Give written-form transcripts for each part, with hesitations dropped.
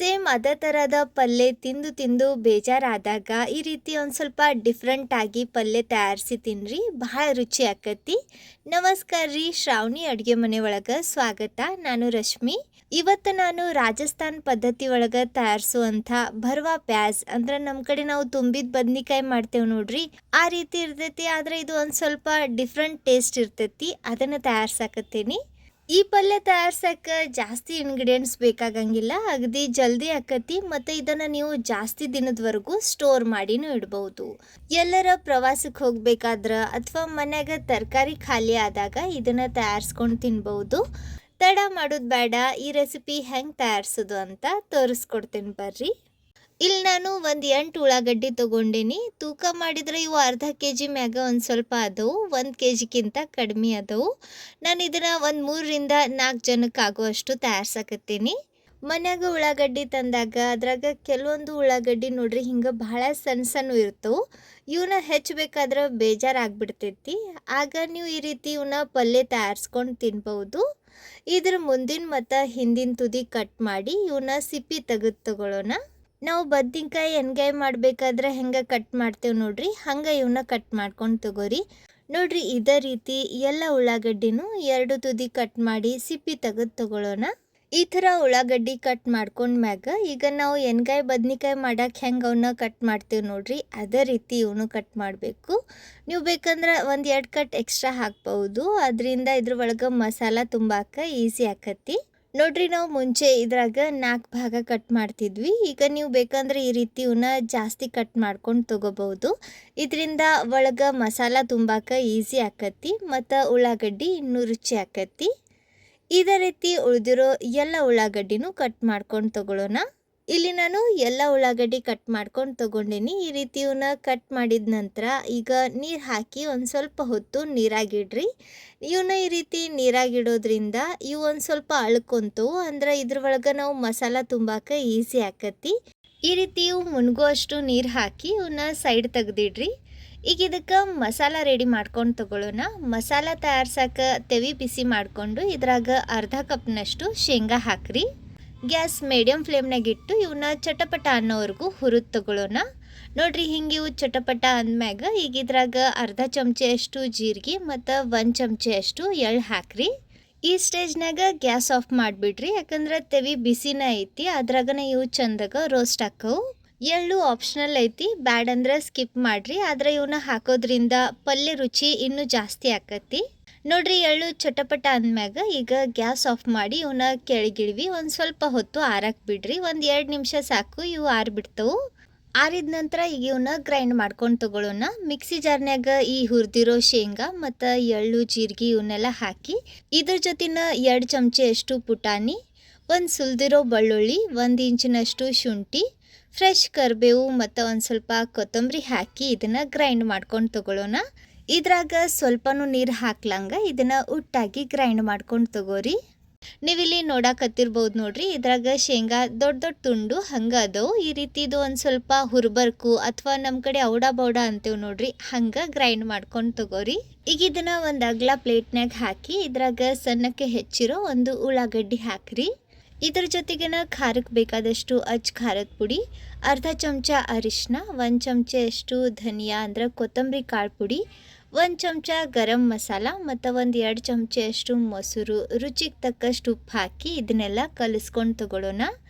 Same ಅದೇ ಥರದ ಪಲ್ಯ ತಿಂದು ತಿಂದು ಬೇಜಾರಾದಾಗ ಈ ರೀತಿ ಒಂದು ಸ್ವಲ್ಪ ಡಿಫ್ರೆಂಟ್ ಆಗಿ ಪಲ್ಯ ತಯಾರಿಸಿ ತಿನ್ನಿರಿ, ಬಹಳ ರುಚಿ ಆಕತಿ. ನಮಸ್ಕಾರ ರೀ, ಶ್ರಾವಣಿ ಅಡುಗೆ ಮನೆ ಒಳಗೆ ಸ್ವಾಗತ. ನಾನು ರಶ್ಮಿ. ಇವತ್ತು ನಾನು ರಾಜಸ್ಥಾನ್ ಪದ್ಧತಿ ಒಳಗೆ ತಯಾರಿಸುವಂಥ ಭರ್ವಾ ಪ್ಯಾಜ್ ಅಂದ್ರೆ ನಮ್ಮ ಕಡೆ ನಾವು ತುಂಬಿದ ಬದ್ನಿಕಾಯಿ ಮಾಡ್ತೇವೆ ನೋಡ್ರಿ, ಆ ರೀತಿ ಇರ್ತೈತಿ. ಆದರೆ ಇದು ಒಂದು ಸ್ವಲ್ಪ ಡಿಫ್ರೆಂಟ್ ಟೇಸ್ಟ್ ಇರ್ತೈತಿ. ಅದನ್ನು ತಯಾರಿಸಾಕತ್ತೀನಿ. ಈ ಪಲ್ಯ ತಯಾರ್ಸಕ್ಕೆ ಜಾಸ್ತಿ ಇಂಗ್ರೀಡಿಯೆಂಟ್ಸ್ ಬೇಕಾಗಂಗಿಲ್ಲ, ಅಗದಿ ಜಲ್ದಿ ಆಕತಿ. ಮತ್ತು ಇದನ್ನು ನೀವು ಜಾಸ್ತಿ ದಿನದವರೆಗೂ ಸ್ಟೋರ್ ಮಾಡಿನೂ ಇಡ್ಬೋದು. ಎಲ್ಲರ ಪ್ರವಾಸಕ್ಕೆ ಹೋಗ್ಬೇಕಾದ್ರೆ ಅಥವಾ ಮನ್ಯಾಗ ತರಕಾರಿ ಖಾಲಿ ಆದಾಗ ಇದನ್ನು ತಯಾರಿಸ್ಕೊಂಡು ತಿನ್ಬೋದು. ತಡ ಮಾಡೋದು ಬೇಡ, ಈ ರೆಸಿಪಿ ಹೆಂಗೆ ತಯಾರಿಸೋದು ಅಂತ ತೋರಿಸ್ಕೊಡ್ತೇನೆ ಬರ್ರಿ. ಇಲ್ಲಿ ನಾನು ಒಂದು 8 ಉಳ್ಳಾಗಡ್ಡಿ ತೊಗೊಂಡೇನಿ. ತೂಕ ಮಾಡಿದರೆ ಇವು ಅರ್ಧ ಕೆಜಿ ಮ್ಯಾಗ ಒಂದು ಸ್ವಲ್ಪ ಅದವು, 1 ಕೆಜಿಗಿಂತ ಕಡಿಮೆ ಅದವು. ನಾನು ಇದನ್ನು ಒಂದು 3ರಿಂದ 4 ಜನಕ್ಕೆ ಆಗುವಷ್ಟು ತಯಾರ್ಸಕತ್ತೀನಿ. ಮನ್ಯಾಗ ಉಳ್ಳಾಗಡ್ಡಿ ತಂದಾಗ ಅದ್ರಾಗ ಕೆಲವೊಂದು ಉಳ್ಳಾಗಡ್ಡಿ ನೋಡ್ರಿ ಹಿಂಗೆ ಬಹಳ ಸಣ್ಣ ಸಣ್ಣ ಇರ್ತವೆ. ಇವನ್ನ ಹೆಚ್ಚಬೇಕಾದ್ರೆ ಬೇಜಾರಾಗ್ಬಿಡ್ತೈತಿ. ಆಗ ನೀವು ಈ ರೀತಿ ಇವನ್ನ ಪಲ್ಯ ತಯಾರಿಸ್ಕೊಂಡು ತಿನ್ಬೋದು. ಇದ್ರ ಮುಂದಿನ ಮತ್ತು ಹಿಂದಿನ ತುದಿ ಕಟ್ ಮಾಡಿ ಇವನ್ನ ಸಿಪ್ಪಿ ತೆಗೆದು ತಗೊಳ್ಳೋಣ. ನಾವು ಬದ್ನಿಕಾಯಿ ಎಣ್ಗಾಯಿ ಮಾಡಬೇಕಾದ್ರೆ ಹೆಂಗೆ ಕಟ್ ಮಾಡ್ತೇವೆ ನೋಡ್ರಿ, ಹಂಗೆ ಇವನ್ನ ಕಟ್ ಮಾಡ್ಕೊಂಡು ತಗೋರಿ. ನೋಡ್ರಿ ಇದೇ ರೀತಿ ಎಲ್ಲ ಉಳ್ಳಾಗಡ್ಡಿನೂ 2 ತುದಿ ಕಟ್ ಮಾಡಿ ಸಿಪ್ಪಿ ತೆಗೆದು ತಗೊಳ್ಳೋಣ. ಈ ಥರ ಉಳ್ಳಾಗಡ್ಡಿ ಕಟ್ ಮಾಡ್ಕೊಂಡ್ಮ್ಯಾಗ ಈಗ ನಾವು ಎಣ್ಗಾಯಿ ಬದ್ನಿಕಾಯಿ ಮಾಡಕ್ಕೆ ಹೆಂಗೆ ಅವನ್ನ ಕಟ್ ಮಾಡ್ತೇವೆ ನೋಡ್ರಿ, ಅದೇ ರೀತಿ ಇವನು ಕಟ್ ಮಾಡಬೇಕು. ನೀವು ಬೇಕಂದ್ರೆ 1-2 ಕಟ್ ಎಕ್ಸ್ಟ್ರಾ ಹಾಕ್ಬೋದು. ಅದರಿಂದ ಇದ್ರ ಒಳಗೆ ಮಸಾಲ ತುಂಬಾಕ ಈಸಿ ಆಕತಿ. ನೋಡ್ರಿ ನಾವು ಮುಂಚೆ ಇದ್ರಾಗ 4 ಭಾಗ ಕಟ್ ಮಾಡ್ತಿದ್ವಿ. ಈಗ ನೀವು ಬೇಕಂದ್ರೆ ಈ ರೀತಿ ಇವನ್ನ ಜಾಸ್ತಿ ಕಟ್ ಮಾಡ್ಕೊಂಡು ತಗೋಬಹುದು. ಇದರಿಂದ ಒಳಗೆ ಮಸಾಲ ತುಂಬಾಕ ಈಸಿ ಆಕತಿ ಮತ್ತು ಉಳ್ಳಾಗಡ್ಡಿ ಇನ್ನೂ ರುಚಿ ಆಕತಿ. ಇದೇ ರೀತಿ ಉಳಿದಿರೋ ಎಲ್ಲ ಉಳ್ಳಾಗಡ್ಡಿನೂ ಕಟ್ ಮಾಡ್ಕೊಂಡು ತಗೊಳ್ಳೋಣ. ಇಲ್ಲಿ ನಾನು ಎಲ್ಲ ಉಳ್ಳಾಗಡ್ಡಿ ಕಟ್ ಮಾಡ್ಕೊಂಡು ತೊಗೊಂಡೀನಿ. ಈ ರೀತಿ ಇವನ್ನ ಕಟ್ ಮಾಡಿದ ನಂತರ ಈಗ ನೀರು ಹಾಕಿ ಒಂದು ಸ್ವಲ್ಪ ಹೊತ್ತು ನೀರಾಗಿಡ್ರಿ. ಇವನ್ನ ಈ ರೀತಿ ನೀರಾಗಿಡೋದ್ರಿಂದ ಇವು ಒಂದು ಸ್ವಲ್ಪ ಅಳ್ಕೊಂತವು, ಅಂದ್ರೆ ಇದ್ರ ಒಳಗೆ ನಾವು ಮಸಾಲ ತುಂಬಾಕ ಈಸಿ ಆಕತಿ. ಈ ರೀತಿ ಇವು ಮುನ್ಗುವಷ್ಟು ನೀರು ಹಾಕಿ ಇವನ್ನ ಸೈಡ್ ತೆಗ್ದಿಡ್ರಿ. ಈಗ ಇದಕ್ಕೆ ಮಸಾಲ ರೆಡಿ ಮಾಡ್ಕೊಂಡು ತಗೊಳ್ಳೋಣ. ಮಸಾಲ ತಯಾರ್ಸಕ್ಕೆ ತೆವಿ ಬಿಸಿ ಮಾಡಿಕೊಂಡು ಇದ್ರಾಗ ಅರ್ಧ ಕಪ್ನಷ್ಟು ಶೇಂಗಾ ಹಾಕ್ರಿ. ಗ್ಯಾಸ್ ಮೀಡಿಯಮ್ ಫ್ಲೇಮ್ನಾಗಿಟ್ಟು ಇವನ್ನ ಚಟಪಟ ಅನ್ನೋವರೆಗೂ ಹುರಿದು ತಗೊಳ್ಳೋಣ. ನೋಡ್ರಿ ಹಿಂಗೆ ಇವು ಚಟಪಟ ಅಂದ್ಮ್ಯಾಗ ಈಗ ಇದ್ರಾಗ ಅರ್ಧ ಚಮಚೆಯಷ್ಟು ಜೀರಿಗೆ ಮತ್ತು 1 ಚಮಚೆಯಷ್ಟು ಎಳ್ಳು ಹಾಕ್ರಿ. ಈ ಸ್ಟೇಜ್ನಾಗ ಗ್ಯಾಸ್ ಆಫ್ ಮಾಡಿಬಿಡ್ರಿ, ಯಾಕಂದ್ರೆ ತೆವಿ ಬಿಸಿನ ಐತಿ, ಅದ್ರಾಗನ ಇವು ಚಂದಾಗ ರೋಸ್ಟ್ ಹಾಕವು. ಎಳ್ಳು ಆಪ್ಷನಲ್ ಐತಿ, ಬ್ಯಾಡ್ ಅಂದ್ರೆ ಸ್ಕಿಪ್ ಮಾಡ್ರಿ. ಆದರೆ ಇವನ್ನ ಹಾಕೋದ್ರಿಂದ ಪಲ್ಯ ರುಚಿ ಇನ್ನೂ ಜಾಸ್ತಿ ಆಕತಿ. ನೋಡ್ರಿ ಎಳ್ಳು ಚಟಪಟ ಅಂದ್ಮ್ಯಾಗ ಈಗ ಗ್ಯಾಸ್ ಆಫ್ ಮಾಡಿ ಇವನ್ನ ಕೆಳಗಿಡ್ವಿ. ಒಂದು ಸ್ವಲ್ಪ ಹೊತ್ತು ಆರಕ್ಕೆ ಬಿಡ್ರಿ, 1-2 ನಿಮಿಷ ಸಾಕು, ಇವು ಆರಿಬಿಡ್ತವು. ಆರಿದ ನಂತರ ಈಗ ಇವನ್ನ ಗ್ರೈಂಡ್ ಮಾಡ್ಕೊಂಡು ತಗೊಳ್ಳೋಣ. ಮಿಕ್ಸಿ ಜಾರ್ನ್ಯಾಗ ಈ ಹುರಿದಿರೋ ಶೇಂಗಾ ಮತ್ತು ಎಳ್ಳು ಜೀರಿಗೆ ಇವನ್ನೆಲ್ಲ ಹಾಕಿ ಇದ್ರ ಜೊತಿನ 2 ಚಮಚೆಯಷ್ಟು ಪುಟಾಣಿ, 1 ಸುಲಿದಿರೋ ಬೆಳ್ಳುಳ್ಳಿ, 1 ಇಂಚಿನಷ್ಟು ಶುಂಠಿ, ಫ್ರೆಶ್ ಕರಿಬೇವು ಮತ್ತು ಒಂದು ಸ್ವಲ್ಪ ಕೊತ್ತಂಬರಿ ಹಾಕಿ ಇದನ್ನು ಗ್ರೈಂಡ್ ಮಾಡ್ಕೊಂಡು ತಗೊಳ್ಳೋಣ. ಇದ್ರಾಗ ಸ್ವಲ್ಪನೂ ನೀರು ಹಾಕ್ಲಂಗ ಇದನ್ನು ಒಟ್ಟಾಗಿ ಗ್ರೈಂಡ್ ಮಾಡ್ಕೊಂಡು ತಗೋರಿ. ನೀವಿಲ್ಲಿ ನೋಡಾಕತ್ತಿರ್ಬೋದು ನೋಡ್ರಿ, ಇದ್ರಾಗ ಶೇಂಗಾ ದೊಡ್ಡ ದೊಡ್ಡ ತುಂಡು ಹಂಗೆ ಅದಾವು. ಈ ರೀತಿ ಇದು ಒಂದು ಸ್ವಲ್ಪ ಹುರ್ಬರ್ಕು ಅಥವಾ ನಮ್ಮ ಕಡೆ ಔಡ ಬೌಡ ಅಂತೇವೆ ನೋಡ್ರಿ, ಹಂಗೆ ಗ್ರೈಂಡ್ ಮಾಡ್ಕೊಂಡು ತಗೋರಿ. ಈಗ ಇದನ್ನು ಒಂದು ಅಗ್ಲ ಪ್ಲೇಟ್ನಾಗ ಹಾಕಿ ಇದ್ರಾಗ ಸಣ್ಣಕ್ಕೆ ಹೆಚ್ಚಿರೋ ಒಂದು ಉಳ್ಳಾಗಡ್ಡಿ ಹಾಕ್ರಿ. ಇದ್ರ ಜೊತೆಗಿನ ಖಾರಕ್ಕೆ ಬೇಕಾದಷ್ಟು ಖಾರದ ಪುಡಿ, ಅರ್ಧ ಚಮಚ ಅರಿಶಿನ, 1 ಚಮಚೆಯಷ್ಟು ಧನಿಯಾ ಅಂದ್ರೆ ಕೊತ್ತಂಬರಿ ಕಾಳು ಪುಡಿ, 1 ಚಮಚ ಗರಂ ಮಸಾಲ ಮತ್ತು 1-2 ಚಮಚೆಯಷ್ಟು ಮೊಸರು, ರುಚಿಗೆ ತಕ್ಕಷ್ಟು ಉಪ್ಪು ಹಾಕಿ ಇದನ್ನೆಲ್ಲ ಕಲಿಸ್ಕೊಂಡು ತಗೊಳ್ಳೋಣ.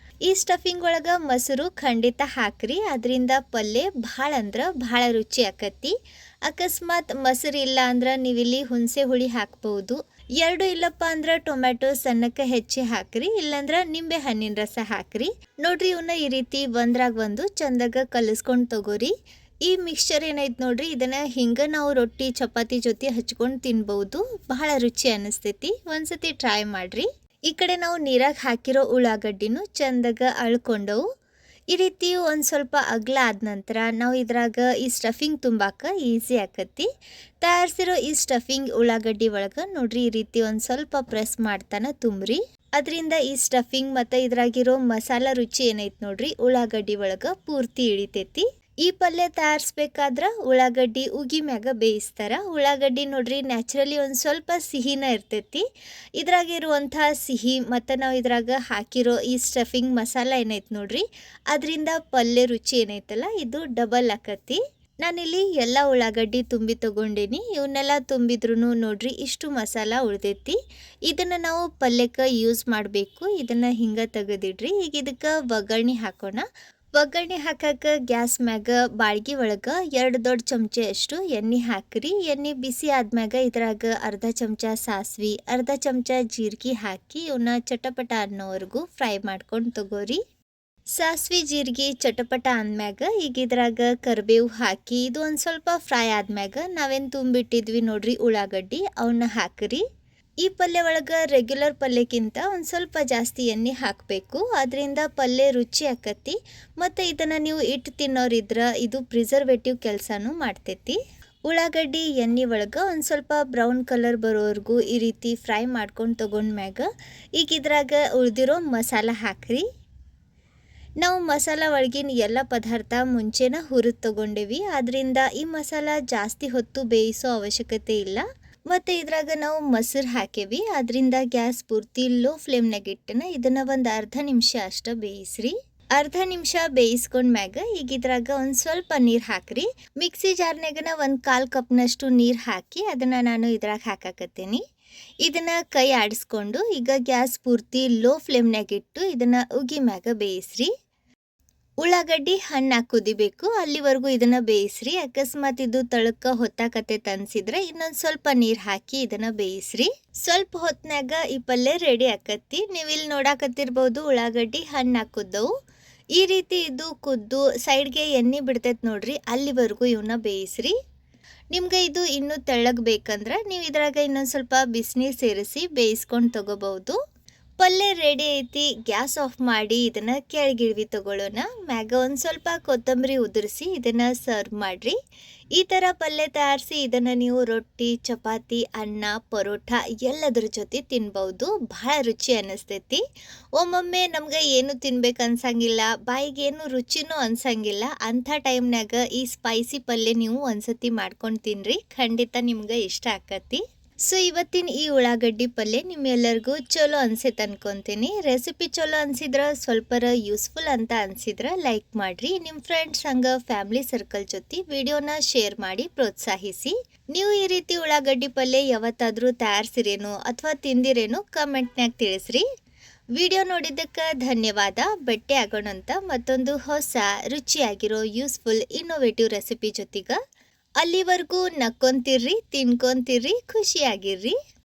ಈ ಸ್ಟಫಿಂಗ್ ಒಳಗೆ ಮೊಸರು ಖಂಡಿತ ಹಾಕ್ರಿ, ಅದರಿಂದ ಪಲ್ಯ ಭಾಳ ಅಂದ್ರೆ ಭಾಳ ರುಚಿ ಆಕತಿ. ಅಕಸ್ಮಾತ್ ಮೊಸರು ಇಲ್ಲ ಅಂದ್ರೆ ನೀವಿಲ್ಲಿ ಹುಣಸೆ ಹುಳಿ ಹಾಕ್ಬೋದು. 2 ಇಲ್ಲಪ್ಪ ಅಂದ್ರೆ ಟೊಮ್ಯಾಟೊ ಸಣ್ಣಕ್ಕೆ ಹೆಚ್ಚಿ ಹಾಕ್ರಿ, ಇಲ್ಲಾಂದ್ರೆ ನಿಂಬೆ ಹಣ್ಣಿನ ರಸ ಹಾಕ್ರಿ. ನೋಡ್ರಿ ಇವನ್ನ ಈ ರೀತಿ ಒಂದ್ರಾಗ ಒಂದು ಚಂದಾಗ ಕಲಿಸ್ಕೊಂಡು ತಗೋರಿ. ಈ ಮಿಕ್ಸ್ಚರ್ ಏನೈತೆ ನೋಡ್ರಿ, ಇದನ್ನ ಹಿಂಗೆ ನಾವು ರೊಟ್ಟಿ ಚಪಾತಿ ಜೊತೆ ಹಚ್ಕೊಂಡು ತಿನ್ಬಹುದು, ಬಹಳ ರುಚಿ ಅನ್ನಿಸ್ತೈತಿ. ಒಂದ್ಸತಿ ಟ್ರೈ ಮಾಡ್ರಿ. ಈ ಕಡೆ ನಾವು ನೀರಾಗ ಹಾಕಿರೋ ಉಳ್ಳಾಗಡ್ಡಿನೂ ಚಂದಾಗ ಅಳ್ಕೊಂಡವು. ಈ ರೀತಿ ಒಂದು ಸ್ವಲ್ಪ ಅಗಲ ಆದ ನಂತರ ನಾವು ಇದ್ರಾಗ ಈ ಸ್ಟಫಿಂಗ್ ತುಂಬಾಕ ಈಸಿ ಆಕತಿ. ತಯಾರಿಸಿರೋ ಈ ಸ್ಟಫಿಂಗ್ ಉಳ್ಳಾಗಡ್ಡಿ ಒಳಗೆ ನೋಡ್ರಿ ಈ ರೀತಿ ಒಂದು ಸ್ವಲ್ಪ ಪ್ರೆಸ್ ಮಾಡ್ತಾನೆ ತುಂಬ್ರಿ. ಅದರಿಂದ ಈ ಸ್ಟಫಿಂಗ್ ಮತ್ತು ಇದ್ರಾಗಿರೋ ಮಸಾಲ ರುಚಿ ಏನೈತೆ ನೋಡ್ರಿ ಉಳ್ಳಾಗಡ್ಡಿ ಒಳಗೆ ಪೂರ್ತಿ ಇಳಿತೈತಿ. ಈ ಪಲ್ಯ ತಯಾರಿಸ್ಬೇಕಾದ್ರೆ ಉಳ್ಳಾಗಡ್ಡಿ ಉಗಿ ಮ್ಯಾಗ ಬೇಯಿಸ್ತಾರ. ಉಳ್ಳಾಗಡ್ಡಿ ನೋಡ್ರಿ ನ್ಯಾಚುರಲಿ ಒಂದು ಸ್ವಲ್ಪ ಸಿಹಿನ ಇರ್ತೈತಿ. ಇದ್ರಾಗಿರುವಂಥ ಸಿಹಿ ಮತ್ತು ನಾವು ಇದ್ರಾಗ ಹಾಕಿರೋ ಈ ಸ್ಟಫಿಂಗ್ ಮಸಾಲ ಏನೈತೆ ನೋಡ್ರಿ, ಅದರಿಂದ ಪಲ್ಯ ರುಚಿ ಏನೈತಲ್ಲ ಇದು ಡಬಲ್ ಆಕತಿ. ನಾನಿಲ್ಲಿ ಎಲ್ಲ ಉಳ್ಳಾಗಡ್ಡಿ ತುಂಬಿ ತೊಗೊಂಡೀನಿ. ಇವನ್ನೆಲ್ಲ ತುಂಬಿದ್ರೂ ನೋಡ್ರಿ ಇಷ್ಟು ಮಸಾಲ ಉಳ್ದೈತಿ. ಇದನ್ನು ನಾವು ಪಲ್ಯಕ್ಕೆ ಯೂಸ್ ಮಾಡಬೇಕು. ಇದನ್ನು ಹಿಂಗೆ ತೆಗೆದಿಡ್ರಿ. ಈಗ ಇದಕ್ಕೆ ಒಗ್ಗರಣೆ ಹಾಕೋಣ. ಒಗ್ಗರಣೆ ಹಾಕಕ್ಕೆ ಗ್ಯಾಸ್ ಮ್ಯಾಗ ಬಾಳ್ಗಿ ಒಳಗೆ 2 ದೊಡ್ಡ ಚಮಚೆ ಅಷ್ಟು ಎಣ್ಣೆ ಹಾಕ್ರಿ. ಎಣ್ಣೆ ಬಿಸಿ ಆದ್ಮ್ಯಾಗ ಇದ್ರಾಗ ಅರ್ಧ ಚಮಚ ಸಾಸ್ವಿ, ಅರ್ಧ ಚಮಚ ಜೀರಿಗೆ ಹಾಕಿ ಇವನ್ನ ಚಟಪಟ ಅನ್ನೋವರೆಗೂ ಫ್ರೈ ಮಾಡ್ಕೊಂಡು ತಗೋರಿ. ಸಾಸ್ವಿ ಜೀರಿಗೆ ಚಟಪಟ ಅಂದ್ಮ್ಯಾಗ ಈಗ ಇದ್ರಾಗ ಕರಿಬೇವು ಹಾಕಿ ಇದು ಒಂದು ಸ್ವಲ್ಪ ಫ್ರೈ ಆದ್ಮ್ಯಾಗ ನಾವೇನು ತುಂಬಿಟ್ಟಿದ್ವಿ ನೋಡ್ರಿ ಉಳ್ಳಾಗಡ್ಡಿ ಅವನ್ನ ಹಾಕ್ರಿ. ಈ ಪಲ್ಯ ಒಳಗೆ ರೆಗ್ಯುಲರ್ ಪಲ್ಯಕ್ಕಿಂತ ಒಂದು ಸ್ವಲ್ಪ ಜಾಸ್ತಿ ಎಣ್ಣೆ ಹಾಕಬೇಕು. ಅದರಿಂದ ಪಲ್ಯ ರುಚಿ ಆಕತಿ. ಮತ್ತು ಇದನ್ನು ನೀವು ಇಟ್ಟು ತಿನ್ನೋರಿದ್ರೆ ಇದು ಪ್ರಿಸರ್ವೇಟಿವ್ ಕೆಲಸನೂ ಮಾಡ್ತೈತಿ. ಉಳ್ಳಾಗಡ್ಡಿ ಎಣ್ಣೆ ಒಳಗೆ ಒಂದು ಸ್ವಲ್ಪ ಬ್ರೌನ್ ಕಲರ್ ಬರೋವರೆಗೂ ಈ ರೀತಿ ಫ್ರೈ ಮಾಡ್ಕೊಂಡು ತೊಗೊಂಡ್ಮ್ಯಾಗ ಈಗ ಇದ್ರಾಗ ಉಳಿದಿರೋ ಮಸಾಲ ಹಾಕ್ರಿ. ನಾವು ಮಸಾಲ ಒಳಗಿನ ಎಲ್ಲ ಪದಾರ್ಥ ಮುಂಚೆನ ಹುರಿದು ತೊಗೊಂಡೇವಿ. ಆದ್ದರಿಂದ ಈ ಮಸಾಲ ಜಾಸ್ತಿ ಹೊತ್ತು ಬೇಯಿಸೋ ಅವಶ್ಯಕತೆ ಇಲ್ಲ. ಮತ್ತು ಇದ್ರಾಗ ನಾವು ಮೊಸರು ಹಾಕೇವಿ. ಅದರಿಂದ ಗ್ಯಾಸ್ ಪೂರ್ತಿ ಲೋ ಫ್ಲೇಮ್ನಾಗ ಇಟ್ಟನ ಇದನ್ನು ಒಂದು ಅರ್ಧ ನಿಮಿಷ ಅಷ್ಟೇ ಬೇಯಿಸ್ರಿ. ಅರ್ಧ ನಿಮಿಷ ಬೇಯಿಸ್ಕೊಂಡ್ಮ್ಯಾಗ ಈಗ ಇದ್ರಾಗ ಒಂದು ಸ್ವಲ್ಪ ನೀರು ಹಾಕ್ರಿ. ಮಿಕ್ಸಿ ಜಾರ್ನಾಗನ ಒಂದು 1/4 ಕಪ್ನಷ್ಟು ನೀರು ಹಾಕಿ ಅದನ್ನು ನಾನು ಇದ್ರಾಗ ಹಾಕಾಕತ್ತೀನಿ. ಇದನ್ನು ಕೈ ಆಡಿಸ್ಕೊಂಡು ಈಗ ಗ್ಯಾಸ್ ಪೂರ್ತಿ ಲೋ ಫ್ಲೇಮ್ನಾಗ ಇಟ್ಟು ಇದನ್ನು ಉಗಿ ಮ್ಯಾಗ ಬೇಯಿಸ್ರಿ. ಉಳ್ಳಾಗಡ್ಡಿ ಹಣ್ಣಾಗಿ ಕುದಿಬೇಕು ಅಲ್ಲಿವರೆಗೂ ಇದನ್ನು ಬೇಯಿಸ್ರಿ. ಅಕಸ್ಮಾತ್ ಇದು ತಳಕ್ಕೆ ಹೊತ್ತಾಕತ್ತೆ ಅನ್ಸಿದ್ರೆ ಇನ್ನೊಂದು ಸ್ವಲ್ಪ ನೀರು ಹಾಕಿ ಇದನ್ನು ಬೇಯಿಸ್ರಿ. ಸ್ವಲ್ಪ ಹೊತ್ನಾಗ ಈ ಪಲ್ಯ ರೆಡಿ ಆಕತಿ. ನೀವು ಇಲ್ಲಿ ನೋಡಾಕತ್ತಿರ್ಬೋದು ಉಳ್ಳಾಗಡ್ಡಿ ಹಣ್ಣಾಗಿ ಕುದ್ದವು. ಈ ರೀತಿ ಇದು ಕುದ್ದು ಸೈಡ್ಗೆ ಎಣ್ಣೆ ಬಿಡ್ತೈತೆ ನೋಡ್ರಿ, ಅಲ್ಲಿವರೆಗೂ ಇವನ್ನ ಬೇಯಿಸ್ರಿ. ನಿಮ್ಗೆ ಇದು ಇನ್ನೂ ತೆಳ್ಳಗೆ ಬೇಕಂದ್ರೆ ನೀವು ಇದ್ರಾಗ ಇನ್ನೊಂದು ಸ್ವಲ್ಪ ಬಿಸಿನೀರು ಸೇರಿಸಿ ಬೇಯಿಸ್ಕೊಂಡು ತಗೋಬಹುದು. ಪಲ್ಯ ರೆಡಿ ಐತಿ. ಗ್ಯಾಸ್ ಆಫ್ ಮಾಡಿ ಇದನ್ನು ಕೆಳಗಿಳ್ವಿ ತಗೊಳ್ಳೋಣ. ಮ್ಯಾಗ ಒಂದು ಸ್ವಲ್ಪ ಕೊತ್ತಂಬರಿ ಉದುರಿಸಿ ಇದನ್ನು ಸರ್ವ್ ಮಾಡಿರಿ. ಈ ಥರ ಪಲ್ಯ ತಯಾರಿಸಿ ಇದನ್ನು ನೀವು ರೊಟ್ಟಿ, ಚಪಾತಿ, ಅನ್ನ, ಪರೋಟ ಎಲ್ಲದ್ರ ಜೊತೆ ತಿನ್ಬೋದು. ಭಾಳ ರುಚಿ ಅನ್ನಿಸ್ತೈತಿ. ಒಮ್ಮೊಮ್ಮೆ ನಮ್ಗೆ ಏನು ತಿನ್ಬೇಕು ಅನ್ಸಂಗಿಲ್ಲ, ಬಾಯಿಗೇನು ರುಚಿನೂ ಅನ್ಸಂಗಿಲ್ಲ. ಅಂಥ ಟೈಮ್ನಾಗ ಈ ಸ್ಪೈಸಿ ಪಲ್ಯ ನೀವು ಒಂದ್ಸತಿ ಮಾಡ್ಕೊಂಡು ತಿನ್ನಿರಿ, ಖಂಡಿತ ನಿಮ್ಗೆ ಇಷ್ಟ ಆಕತಿ. ಸೊ ಇವತ್ತಿನ ಈ ಉಳ್ಳಾಗಡ್ಡಿ ಪಲ್ಯ ನಿಮ್ಮೆಲ್ಲರಿಗೂ ಚಲೋ ಅನ್ಸೈತೆ ಅನ್ಕೊತೀನಿ. ರೆಸಿಪಿ ಚಲೋ ಅನ್ಸಿದ್ರೆ ಸ್ವಲ್ಪರ ಯೂಸ್ಫುಲ್ ಅಂತ ಅನ್ಸಿದ್ರೆ ಲೈಕ್ ಮಾಡಿರಿ. ನಿಮ್ಮ ಫ್ರೆಂಡ್ಸ್ ಹಂಗೆ ಫ್ಯಾಮಿಲಿ ಸರ್ಕಲ್ ಜೊತೆ ವಿಡಿಯೋನ ಶೇರ್ ಮಾಡಿ ಪ್ರೋತ್ಸಾಹಿಸಿ. ನೀವು ಈ ರೀತಿ ಉಳ್ಳಾಗಡ್ಡಿ ಪಲ್ಯ ಯಾವತ್ತಾದರೂ ತಯಾರಿಸಿರೇನೋ ಅಥವಾ ತಿಂದಿರೇನೋ ಕಮೆಂಟ್ನಾಗ ತಿಳಿಸ್ರಿ. ವಿಡಿಯೋ ನೋಡಿದ್ದಕ್ಕೆ ಧನ್ಯವಾದ. ಭೇಟಿ ಆಗೋಣಂತ ಮತ್ತೊಂದು ಹೊಸ ರುಚಿಯಾಗಿರೋ ಯೂಸ್ಫುಲ್ ಇನ್ನೋವೇಟಿವ್ ರೆಸಿಪಿ ಜೊತೆಗೆ. ಅಲ್ಲಿವರೆಗೂ ನಕ್ಕೊಂತಿರ್ರಿ, ತಿನ್ಕೊಂತಿರ್ರಿ, ಖುಷಿಯಾಗಿರ್ರಿ.